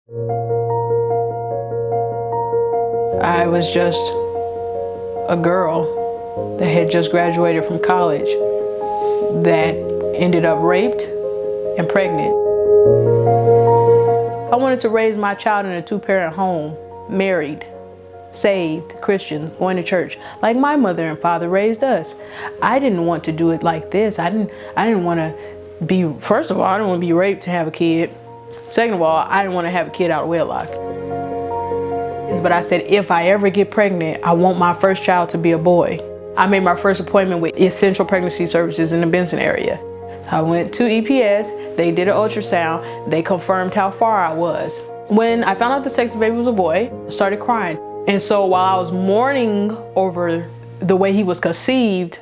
I was just a girl that had just graduated from college that ended up raped and pregnant. I wanted to raise my child in a two-parent home, married, saved, Christian, going to church, like my mother and father raised us. I didn't want to do it like this. I didn't want to be, first of all, I didn't want to be raped to have a kid. Second of all, I didn't want to have a kid out of wedlock. But I said, if I ever get pregnant, I want my first child to be a boy. I made my first appointment with Essential Pregnancy Services in the Benson area. I went to EPS, they did an ultrasound, they confirmed how far I was. When I found out the sex of the baby was a boy, I started crying. And so while I was mourning over the way he was conceived,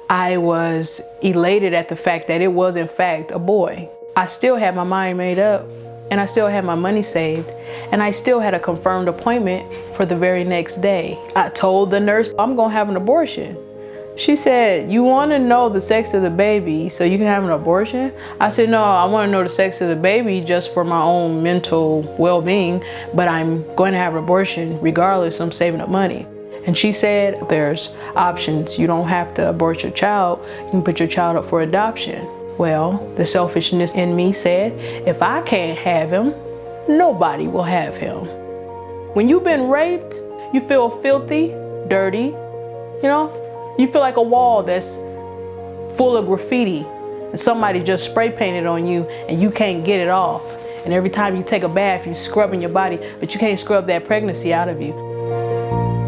I was elated at the fact that it was in fact a boy. I still had my mind made up, and I still had my money saved, and I still had a confirmed appointment for the very next day. I told the nurse, I'm gonna have an abortion. She said, you wanna know the sex of the baby so you can have an abortion? I said, no, I wanna know the sex of the baby just for my own mental well-being, but I'm going to have an abortion regardless. I'm saving up money. And she said, there's options. You don't have to abort your child. You can put your child up for adoption. Well, the selfishness in me said, if I can't have him, nobody will have him. When you've been raped, you feel filthy, dirty, you know? You feel like a wall that's full of graffiti and somebody just spray painted on you and you can't get it off. And every time you take a bath, you're scrubbing your body, but you can't scrub that pregnancy out of you.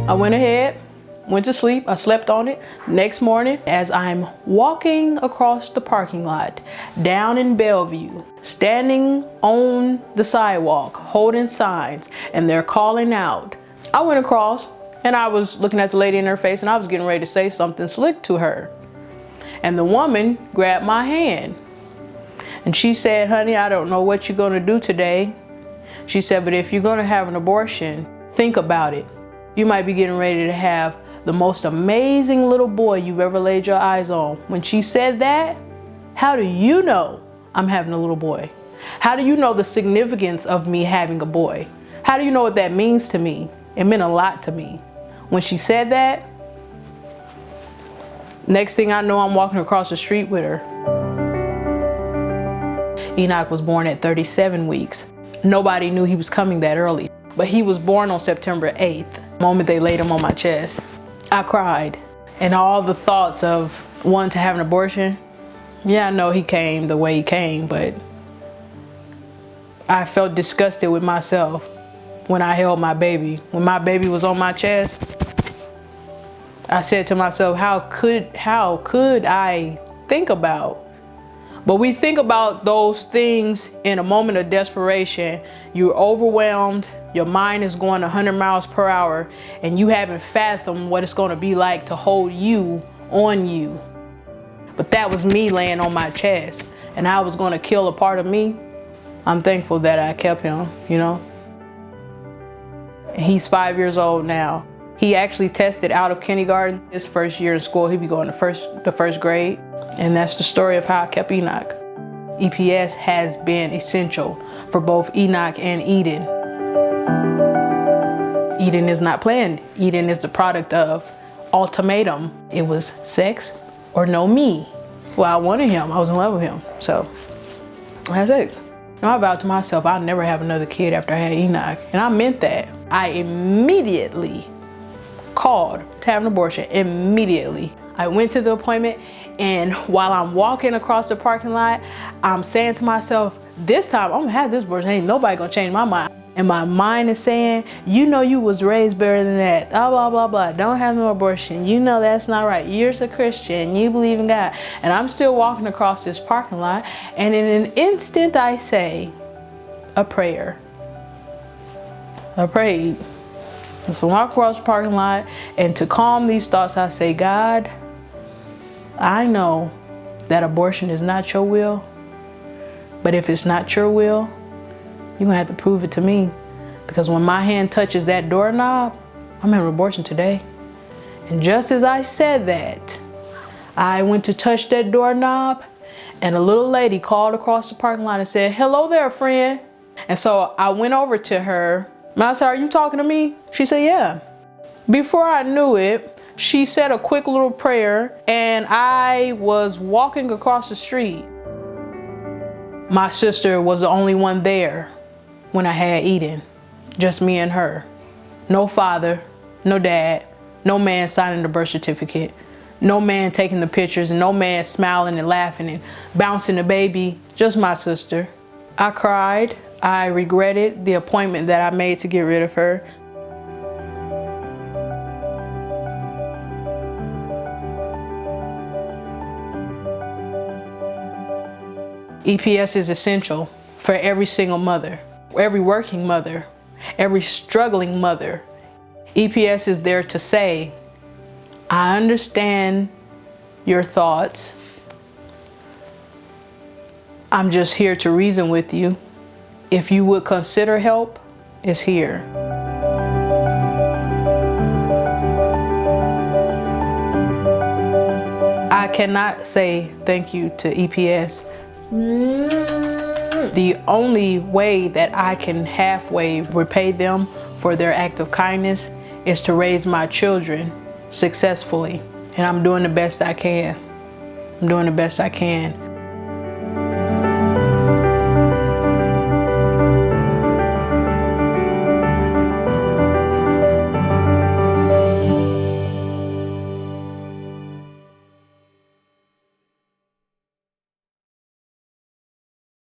I went ahead, went to sleep, I slept on it. Next morning, as I'm walking across the parking lot, down in Bellevue, standing on the sidewalk, holding signs, and they're calling out, I went across and I was looking at the lady in her face and I was getting ready to say something slick to her. And the woman grabbed my hand and she said, honey, I don't know what you're gonna do today. She said, but if you're gonna have an abortion, think about it. You might be getting ready to have the most amazing little boy you've ever laid your eyes on. When she said that, how do you know I'm having a little boy? How do you know the significance of me having a boy? How do you know what that means to me? It meant a lot to me. When she said that, next thing I know, I'm walking across the street with her. Enoch was born at 37 weeks. Nobody knew he was coming that early, but he was born on September 8th. The moment they laid him on my chest, I cried. And all the thoughts of wanting to have an abortion, yeah, I know he came the way he came, but I felt disgusted with myself when I held my baby. When my baby was on my chest, I said to myself, how could I think about? But we think about those things in a moment of desperation. You're overwhelmed, your mind is going 100 miles per hour, and you haven't fathomed what it's going to be like to hold you on you. But that was me laying on my chest, and I was going to kill a part of me. I'm thankful that I kept him, you know. And he's 5 years old now. He actually tested out of kindergarten. His first year in school, he'd be going to the first grade. And that's the story of how I kept Enoch. EPS has been essential for both Enoch and Eden. Eden is not planned. Eden is the product of ultimatum. It was sex or no me. Well, I wanted him. I was in love with him. So I had sex. And I vowed to myself I'd never have another kid after I had Enoch. And I meant that. I immediately called to have an abortion. Immediately. I went to the appointment, and while I'm walking across the parking lot, I'm saying to myself, this time I'm gonna have this abortion. Ain't nobody gonna change my mind. And my mind is saying, you know you was raised better than that. Blah, blah, blah, blah. Don't have no abortion. You know that's not right. You're a Christian. You believe in God. And I'm still walking across this parking lot, and in an instant I say a prayer. I prayed. And so I walk across the parking lot, and to calm these thoughts, I say, God, I know that abortion is not your will, but if it's not your will, you're gonna have to prove it to me. Because when my hand touches that doorknob, I'm having an abortion today. And just as I said that, I went to touch that doorknob, and a little lady called across the parking lot and said, hello there, friend. And so I went over to her. I said, "Are you talking to me?" She said, "Yeah." Before I knew it, she said a quick little prayer and I was walking across the street. My sister was the only one there when I had Eden. Just me and her. No father, no dad, no man signing the birth certificate, no man taking the pictures, and no man smiling and laughing and bouncing the baby, just my sister. I cried. I regretted the appointment that I made to get rid of her. EPS is essential for every single mother, every working mother, every struggling mother. EPS is there to say, I understand your thoughts. I'm just here to reason with you. If you would consider help, it's here. I cannot say thank you to EPS. The only way that I can halfway repay them for their act of kindness is to raise my children successfully. And I'm doing the best I can. I'm doing the best I can.